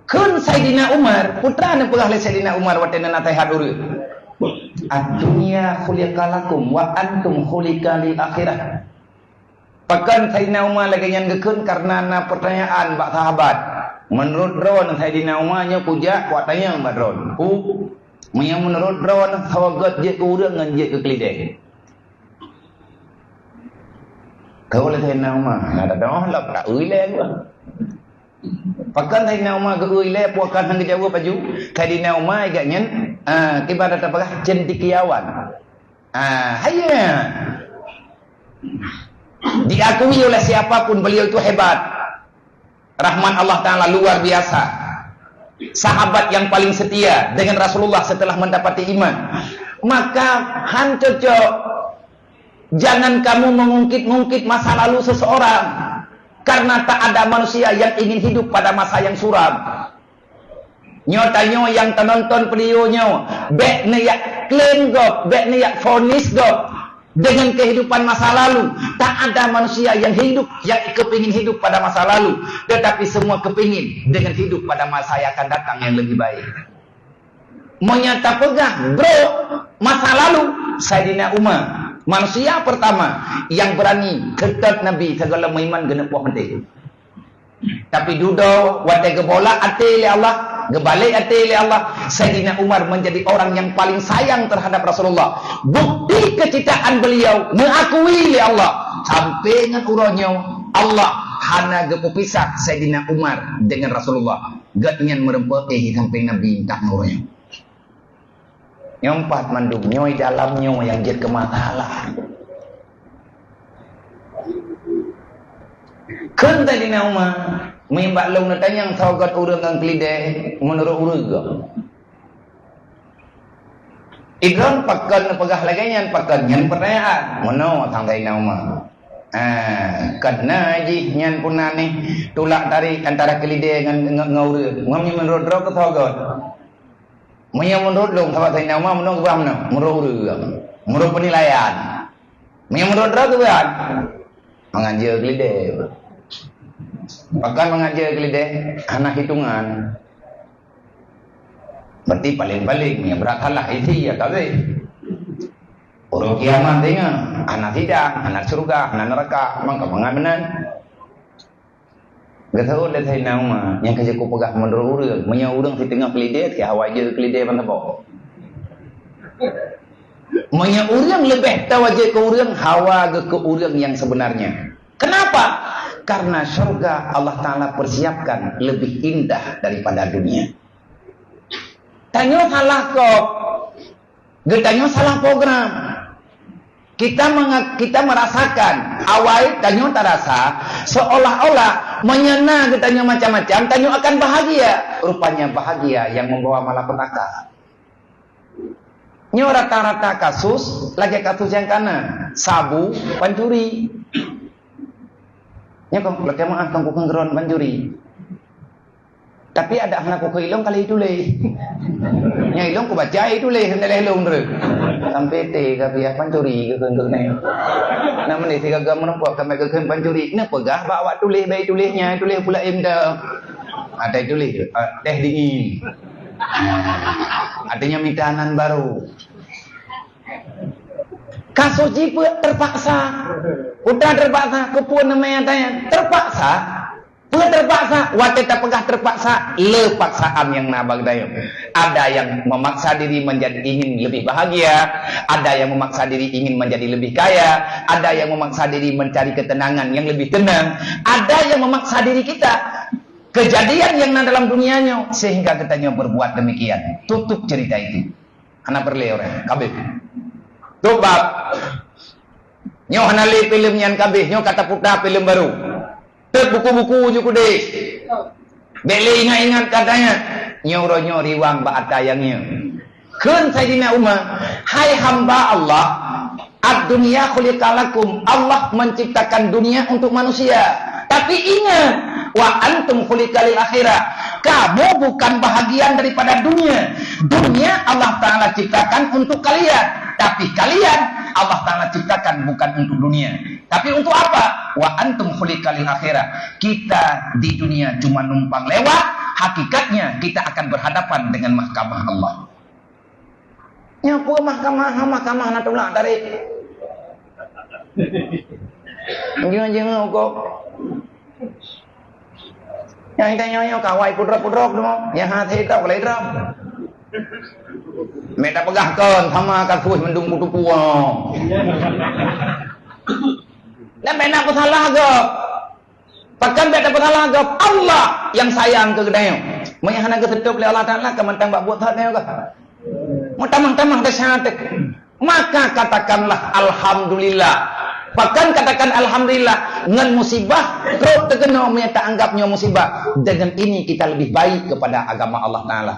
Kun Sayyidina Umar, putra na pegah le Sayyidina Umar watena natai haduru. Ad-dunya khuliqalakum wa antum khuliqalil akhirah. Pakan Sayyidina Umar lagi yang gekun karena na pertanyaan bak sahabat. Menurut Ron Sayyidina Umar nya puja kuat tanya bak Ron. Yang menurut Ron sawagat je urang ngan je ke kelideh. Kau le Sayyidina Umar, ada dah lah tak uile gua. Pakan Sayyidina Umar ke uile puakan hang jawab baju. Sayyidina Umar agaknya kibarat apa cendikiawan. Hayya. Diakui oleh siapapun beliau itu hebat. Rahman Allah Ta'ala luar biasa. Sahabat yang paling setia dengan Rasulullah setelah mendapati iman. Maka han cocok, jangan kamu mengungkit-ungkit masa lalu seseorang, karena tak ada manusia yang ingin hidup pada masa yang suram. Nyotanyo yang tenonton videonyo, bek ne yak klaim gop, bek ne yak fonis gop dengan kehidupan masa lalu. Tak ada manusia yang hidup yang kepingin hidup pada masa lalu, tetapi semua kepingin dengan hidup pada masa yang akan datang yang lebih baik. Menyata pegang bro masa lalu Sayyidina Umar, manusia pertama yang berani ketat Nabi segala iman genep wah mati. Tapi duduk watai gebola ati li Allah, gebalik ati li Allah. Sayyidina Umar menjadi orang yang paling sayang terhadap Rasulullah. Bukti kecintaan beliau mengakui li Allah sampai dengan uronyo Allah hana gepu pisah Sayyidina Umar dengan Rasulullah. Gatnyan merempati sampai Nabi tak uronyo. Yang empat mandum nyoy dalamnya yang jadi kemasalah. Kun Sayyidina Umar mimbak long na tanyang sawagat urang ang klide menurut urang. Idron pakan pegah laganyan pakan nyan pertanyaan. Mono tang Sayyidina Umar. Karena ji nyan punane tulak tarik antara klide dengan ngaurang. Ngam menurut ro ke sawagat. Maya menurut long sahabat Sayyidina Umar menurut gua menurut urang. Menurut penilaian. Maya menurut ro ke buat. Mengajar klide. Bahkan mengajar kelideh anak hitungan. Berarti paling-paling yang berakalah itu ya tapi orang kiamat tengah anak tidak, anak surga, anak neraka, maka mengabenan. Gak tahu lihat saya nama yang kerja ku pegah menurut urang, menya urang di tengah kelideh, ke awak je kelideh mana bau. Menya urang lebih tahu aja ke urang, hawa ke urang yang sebenarnya. Kenapa? Karena surga Allah Ta'ala persiapkan lebih indah daripada dunia. Tanya salah kok. Getanya salah program. Kita merasakan awal tanya terasa seolah-olah menyena getanya macam-macam. Tanya akan bahagia. Rupanya bahagia yang membawa malapetaka. Nyo rata-rata kasus lagi kasus yang kanan. Sabu, pencuri. Nya kong laki maaf kang kukang geron banjuri. Tapi ada anak ku ilong kali itu le. Nya ilong ku baca itu le hendak ilong re. Sampai te ka pihak pancuri ke kenduk ne. Namun ni tiga gam menempuh kami ke kenduk pancuri. Ina pegah bawa tulis baik tulisnya, tulis pula imda. Ada tulis teh dingin. Artinya mitanan baru. Kasus jipe terpaksa. Udah terpaksa kepun namanya tanya. Terpaksa. Terpaksa. Wateta pegah terpaksa. Lepaksaan yang nabag dayo. Ada yang memaksa diri menjadi ingin lebih bahagia. Ada yang memaksa diri ingin menjadi lebih kaya. Ada yang memaksa diri mencari ketenangan yang lebih tenang. Ada yang memaksa diri kita. Kejadian yang dalam dunianya. Sehingga katanya berbuat demikian. Tutup cerita itu. Anak berle orang. Kabeh. Tuh bab nyo hanali film nyan kabeh nyo kata putra film baru tet buku-buku juga deh beli ingat-ingat katanya nyo riwang ba atayangnya kun Sayyidina Umar hai hamba Allah ad-dunya khuliqalakum Allah menciptakan dunia untuk manusia tapi ingat wa antum khuliqalil akhirah kamu bukan bahagian daripada dunia Allah Ta'ala ciptakan untuk kalian tapi kalian Allah Ta'ala ciptakan bukan untuk dunia. Tapi untuk apa? Wa antum khuliqalil akhirah. Kita di dunia cuma numpang lewat, hakikatnya kita akan berhadapan dengan mahkamah Allah. Nyapu mahkamah nak tolak tarik. Jangan kok. Yang tanya kawai pudrok tu, yang hati tak boleh drop. Mereka pegahkan sama kasus mendung putu puang. Dan mereka pun salah ke. Bahkan mereka pun salah ke. Allah yang sayang ke kedai. Mereka nak ketutup oleh Allah Ta'ala ke mentang buat hal ke. Tamang-tamang kesyahadat. Maka katakanlah Alhamdulillah. Bahkan katakan Alhamdulillah. Dengan musibah. Kerap terkena tak anggapnya musibah. Dengan ini kita lebih baik kepada agama Allah Ta'ala.